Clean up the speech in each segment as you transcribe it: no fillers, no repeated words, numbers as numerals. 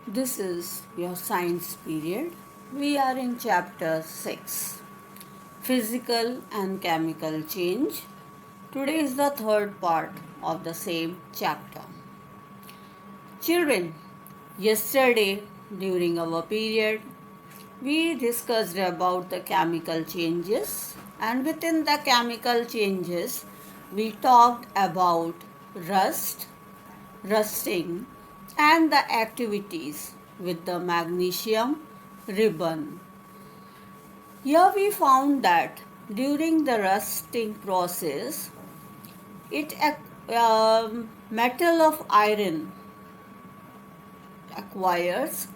This is your science period. We are in chapter 6, Physical and Chemical Change. Today is the third part of the same chapter. Children, yesterday during our period, we discussed about the chemical changes, and within the chemical changes, we talked about rust, rusting, and the activities with the magnesium ribbon. Here we found that during the rusting process, it metal of iron acquires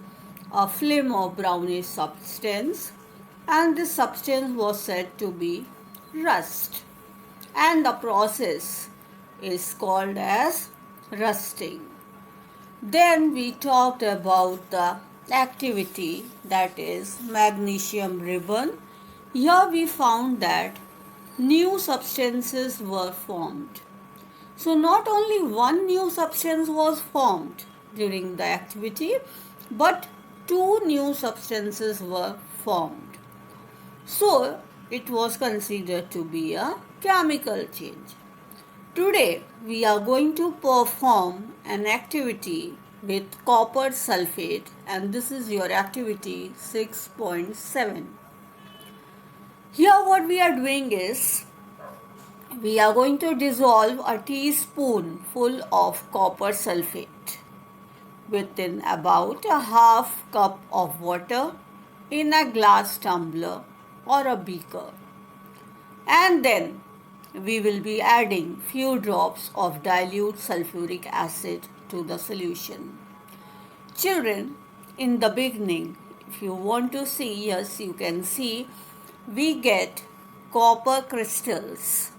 a film of brownish substance, and this substance was said to be rust, and the process is called as rusting. Then we talked about the activity, that is magnesium ribbon. Here we found that new substances were formed. So not only one new substance was formed during the activity, but two new substances were formed. So it was considered to be a chemical change. Today we are going to perform an activity with copper sulfate, and this is your activity 6.7. Here what we are doing is we are going to dissolve a teaspoon full of copper sulfate within about a half cup of water in a glass tumbler or a beaker, and then we will be adding few drops of dilute sulfuric acid to the solution. Children, in the beginning, if you want to see, yes, you can see we get copper crystals.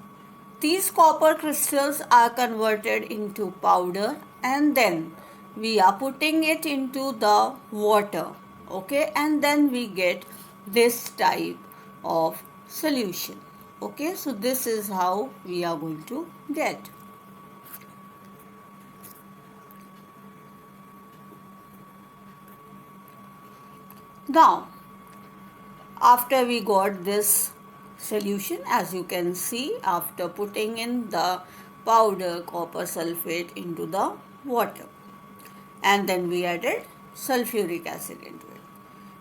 These copper crystals are converted into powder, and then we are putting it into the water, okay, and then we get this type of solution. Okay, so this is how we are going to get. Now, after we got this solution, as you can see, after putting in the powder copper sulfate into the water, and then we added sulfuric acid into it,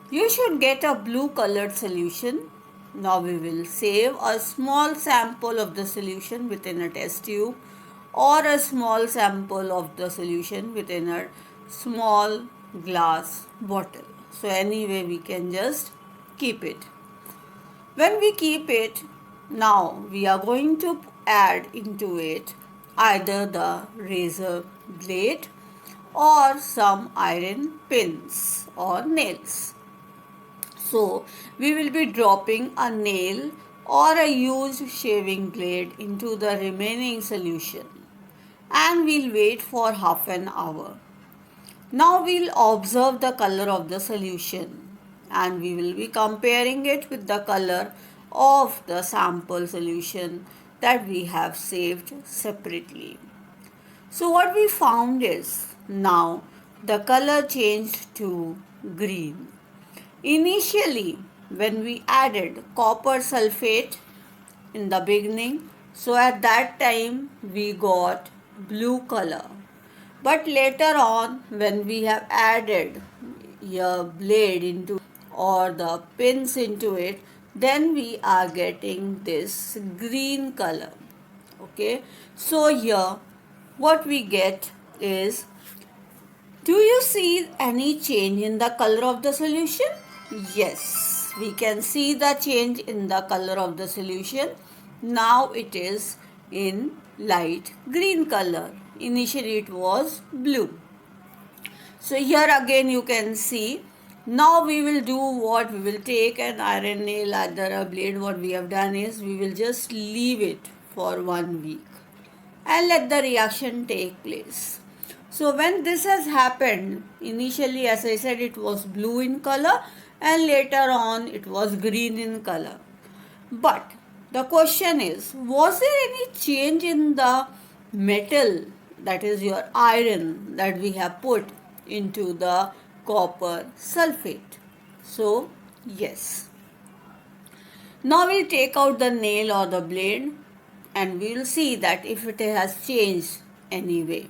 you should get a blue colored solution. Now we will save a small sample of the solution within a test tube, or a small sample of the solution within a small glass bottle. So anyway we can just keep it. When we keep it, now we are going to add into it either the razor blade or some iron pins or nails. So we will be dropping a nail or a used shaving blade into the remaining solution, and we'll wait for half an hour. Now we'll observe the color of the solution, and we will be comparing it with the color of the sample solution that we have saved separately. So what we found is now the color changed to green. Initially, when we added copper sulfate in the beginning, so at that time we got blue color. But later on, when we have added a blade into or the pins into it, then we are getting this green color. Okay, so here what we get is, do you see any change in the color of the solution? Yes, we can see the change in the color of the solution. Now it is in light green color. Initially it was blue. So here again you can see, now we will do what? We will take an iron nail, either a blade. What we have done is we will just leave it for 1 week and let the reaction take place. So when this has happened, initially as I said it was blue in color, and later on it was green in color. But the question is, was there any change in the metal, that is your iron, that we have put into the copper sulfate. So, yes. Now we'll take out the nail or the blade and we'll see that if it has changed anyway.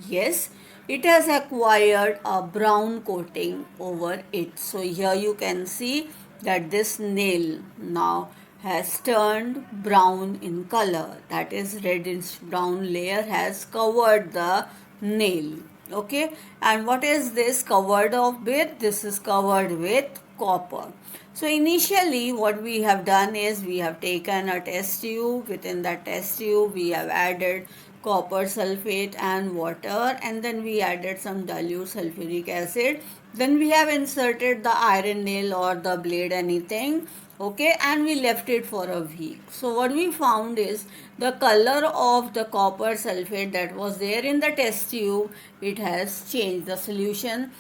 Yes, it has acquired a brown coating over it. So here you can see that this nail now has turned brown in color. That is, reddish brown layer has covered the nail. Okay, and what is this covered of with? This is covered with copper. So initially what we have done is we have taken a test tube. Within that test tube we have added copper sulfate and water, and then we added some dilute sulfuric acid. Then we have inserted the iron nail or the blade, anything, okay, and we left it for a week. So what we found is the color of the copper sulfate that was there in the test tube, it has changed. The solution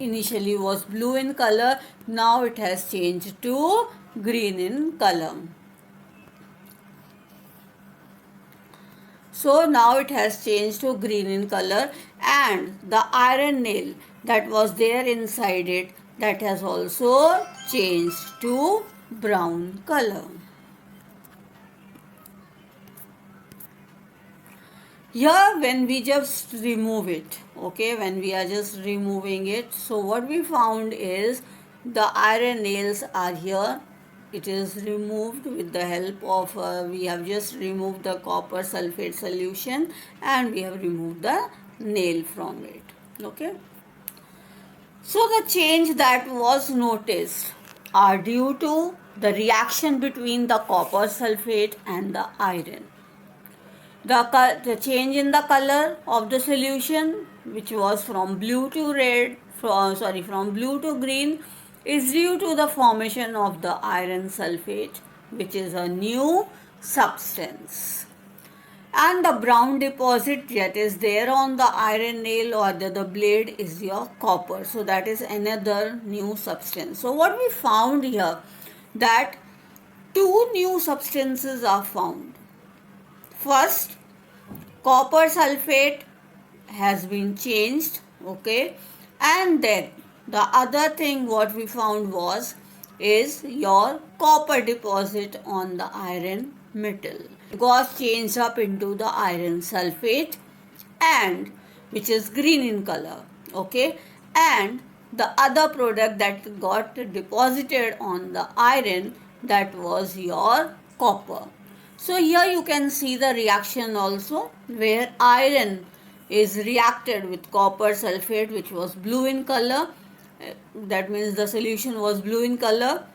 initially was blue in color, now it has changed to green in color. So now it has changed to green in color, and the iron nail that was there inside it, that has also changed to brown color. Here when we just remove it, okay, when we are just removing it, so what we found is the iron nails are here. It is removed with the help of, we have just removed the copper sulfate solution and we have removed the nail from it, okay. So the change that was noticed are due to the reaction between the copper sulfate and the iron. The change in the color of the solution, which was from blue to red, from blue to green, is due to the formation of the iron sulfate, which is a new substance. And the brown deposit that is there on the iron nail or the blade is your copper. So that is another new substance. So what we found here, that two new substances are found. First, copper sulfate has been changed, okay, and then the other thing what we found is your copper deposit on the iron metal. It got changed up into the iron sulfate, and which is green in color, okay, and the other product that got deposited on the iron, that was your copper. So here you can see the reaction also, where iron is reacted with copper sulfate, which was blue in color. That means the solution was blue in color,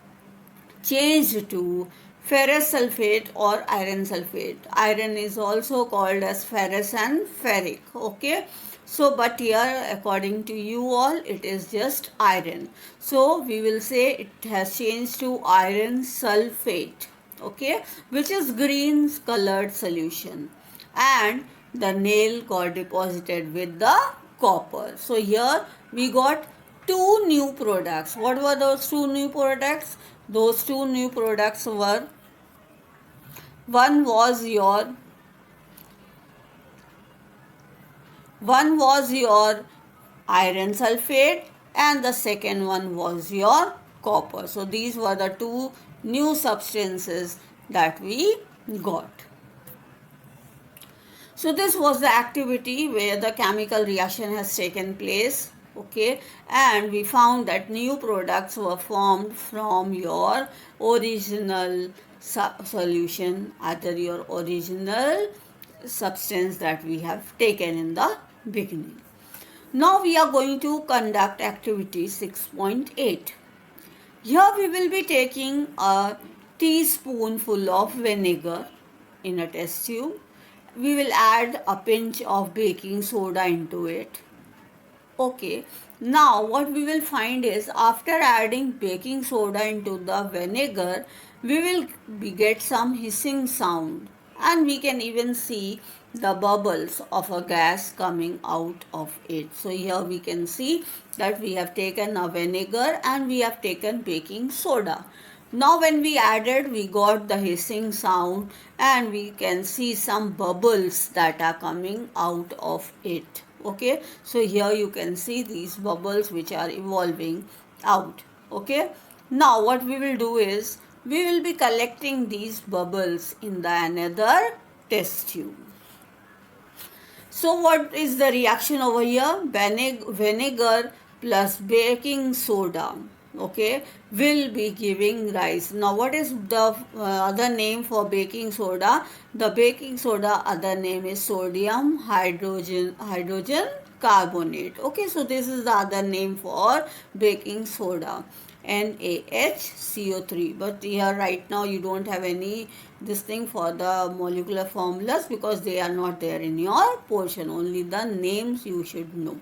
changed to ferrous sulfate or iron sulfate. Iron is also called as ferrous and ferric, okay. So but here according to you all, it is just iron. So we will say it has changed to iron sulfate, okay, which is green colored solution, and the nail got deposited with the copper. So here we got two new products. What were those two new products? Those two new products were, one was your iron sulfate and the second one was your copper. So these were the two new substances that we got. So this was the activity where the chemical reaction has taken place, okay, and we found that new products were formed from your original solution, either your original substance that we have taken in the beginning. Now we are going to conduct activity 6.8. Here we will be taking a teaspoonful of vinegar in a test tube. We will add a pinch of baking soda into it. Okay, now what we will find is, after adding baking soda into the vinegar, we will get some hissing sound, and we can even see the bubbles of a gas coming out of it. So here we can see that we have taken a vinegar and we have taken baking soda. Now when we added, we got the hissing sound and we can see some bubbles that are coming out of it. Okay, so here you can see these bubbles which are evolving out. Okay, now what we will do is we will be collecting these bubbles in the another test tube. So what is the reaction over here? Vinegar plus baking soda, okay, will be giving rise. Now what is the other name for baking soda? The baking soda other name is sodium hydrogen carbonate. Okay, so this is the other name for baking soda. NaHCO3. But here right now you don't have any this thing for the molecular formulas because they are not there in your portion. Only the names you should know.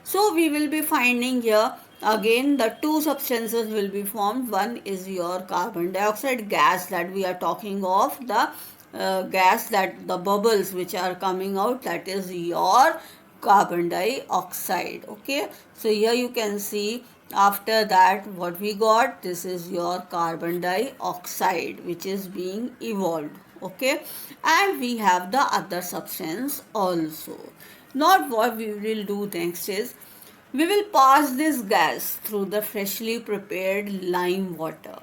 So we will be finding here again the two substances will be formed. One is your carbon dioxide gas that we are talking of, the gas that the bubbles which are coming out, that is your carbon dioxide. Okay, so here you can see after that what we got, this is your carbon dioxide which is being evolved. Okay, and we have the other substance also. Not what we will do next is we will pass this gas through the freshly prepared lime water.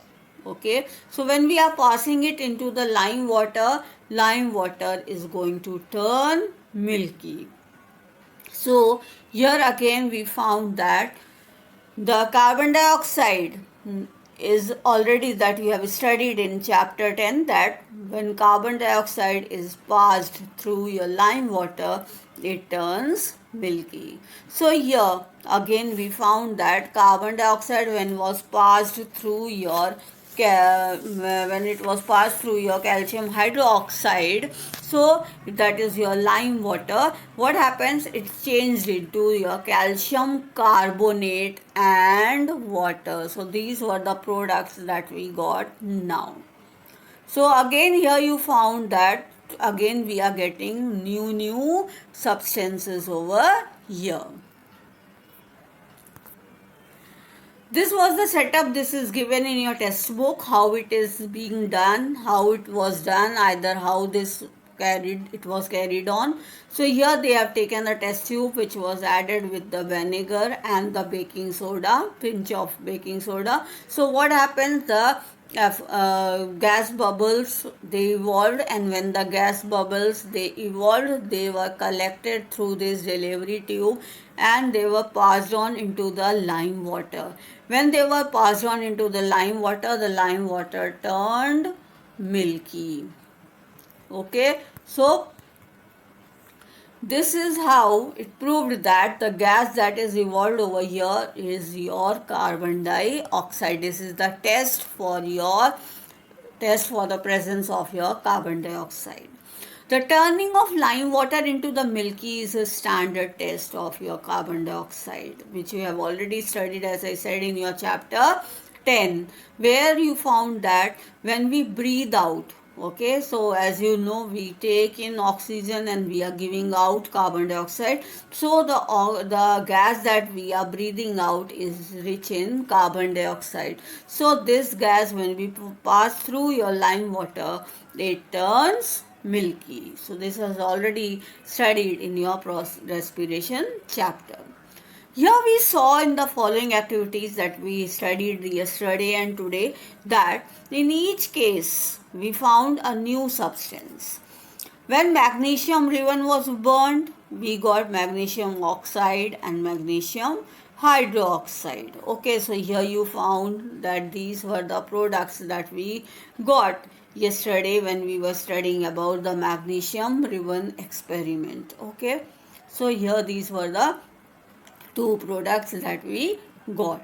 Okay, so when we are passing it into the lime water is going to turn milky. So here again we found that the carbon dioxide is already that we have studied in chapter 10, that when carbon dioxide is passed through your lime water, it turns milky. So here again we found that carbon dioxide when was passed through your when it was passed through your calcium hydroxide, so that is your lime water, what happens, it changed into your calcium carbonate and water. So these were the products that we got now. So again here you found that again we are getting new substances over here. This was the setup. This is given in your textbook, how it is being done, how it was done, either how this it was carried on. So here they have taken the test tube which was added with the vinegar and the baking soda, pinch of baking soda. So what happens, the gas bubbles they evolved, and when the gas bubbles they evolved, they were collected through this delivery tube and they were passed on into the lime water. When they were passed on into the lime water turned milky. Okay, so this is how it proved that the gas that is evolved over here is your carbon dioxide. This is the test for the presence of your carbon dioxide. The turning of lime water into the milky is a standard test of your carbon dioxide, which you have already studied, as I said, in your chapter 10, where you found that when we breathe out, okay, so as you know, we take in oxygen and we are giving out carbon dioxide. So the gas that we are breathing out is rich in carbon dioxide. So this gas, when we pass through your lime water, it turns milky. So this was already studied in your respiration chapter. Here we saw in the following activities that we studied yesterday and today that in each case we found a new substance. When magnesium ribbon was burned, we got magnesium oxide and magnesium hydroxide. Okay, so here you found that these were the products that we got yesterday when we were studying about the magnesium ribbon experiment. Okay, so here these were the two products that we got.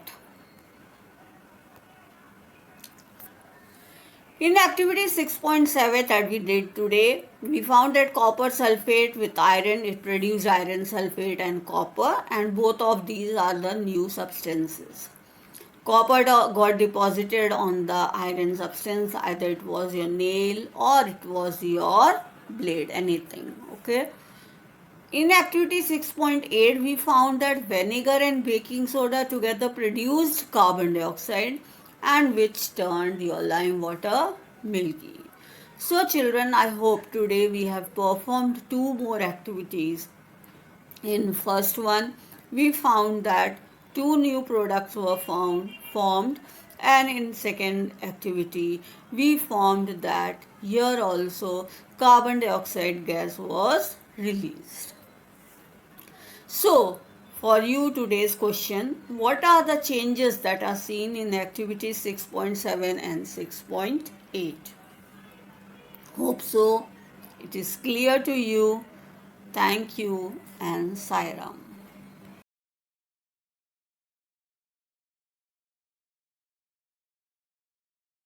In activity 6.7 that we did today, we found that copper sulfate with iron, it produced iron sulfate and copper, and both of these are the new substances. Copper got deposited on the iron substance, either it was your nail or it was your blade, anything. Okay. In activity 6.8, we found that vinegar and baking soda together produced carbon dioxide, and which turned your lime water milky. So children, I hope today we have performed two more activities In first one, we found that two new products were formed, and in second activity, we found that here also carbon dioxide gas was released. So, for you today's question, what are the changes that are seen in activity 6.7 and 6.8? Hope so. It is clear to you. Thank you and Sairam.